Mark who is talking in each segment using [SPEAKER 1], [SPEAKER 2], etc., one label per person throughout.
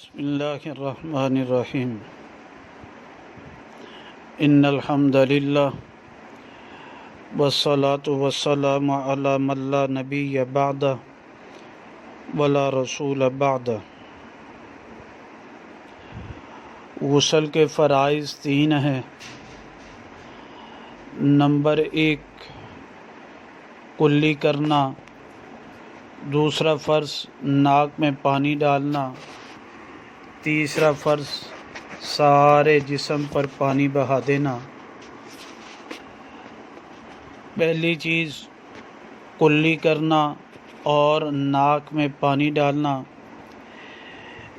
[SPEAKER 1] بسم اللہ الرحمن الرحیم ان الحمد للہ والصلاة والسلام علی من لا نبی بعد ولا رسول بعد۔ غسل کے فرائض 3 ہیں۔ نمبر 1 کلی کرنا، دوسرا فرض ناک میں پانی ڈالنا، تیسرا فرض سارے جسم پر پانی بہا دینا۔ پہلی چیز کلی کرنا اور ناک میں پانی ڈالنا،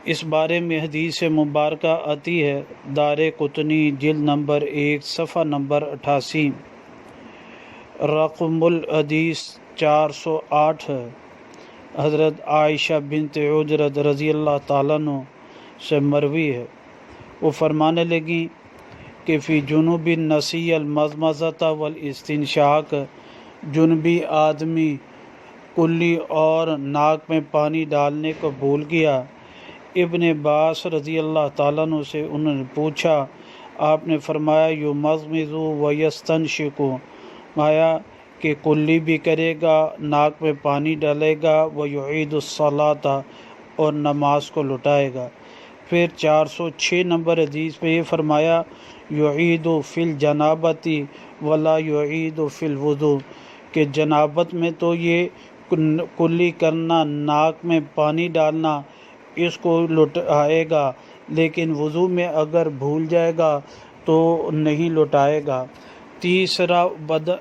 [SPEAKER 1] اس بارے میں حدیث مبارکہ آتی ہے، دارقطنی جلد نمبر 1 صفحہ نمبر 88، رقم الحدیث 408 ہے۔ حضرت عائشہ بنت عجرت رضی اللہ تعالیٰ عنہ سے مروی ہے، وہ فرمانے لگیں کہ فی جنوب نسی المضمضۃ والاستنشاق، جنوبی آدمی کلی اور ناک میں پانی ڈالنے کو بھول گیا۔ ابن عباس رضی اللہ تعالیٰ عنہ سے انہوں نے پوچھا، آپ نے فرمایا یمضمض ویستنشق، مایا کہ کلی بھی کرے گا، ناک میں پانی ڈالے گا، ویعید الصلاۃ، اور نماز کو لٹائے گا۔ پھر 406 نمبر حدیث میں یہ فرمایا یعید فی الجنابۃ ولا یعید فی الوضوء، کہ جنابت میں تو یہ کلی کرنا، ناک میں پانی ڈالنا، اس کو لٹائے گا، لیکن وضو میں اگر بھول جائے گا تو نہیں لٹائے گا۔ تیسرا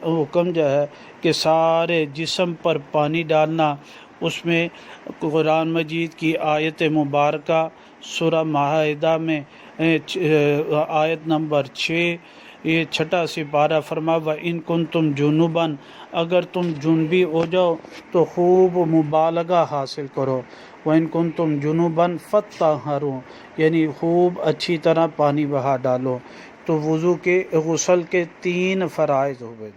[SPEAKER 1] حکم جو ہے کہ سارے جسم پر پانی ڈالنا، اس میں قرآن مجید کی آیت مبارکہ سورہ مائدہ میں آیت نمبر 6، یہ 6واں سپارہ فرما وَإِن كُنتُمْ جُنُبًا، اگر تم جنبی ہو جاؤ تو خوب مبالغہ حاصل کرو، وَإِن كُنتُمْ جُنُبًا فَطَّهَّرُوا، یعنی خوب اچھی طرح پانی بہا ڈالو۔ تو وضو کے غسل کے 3 فرائض ہو گئے۔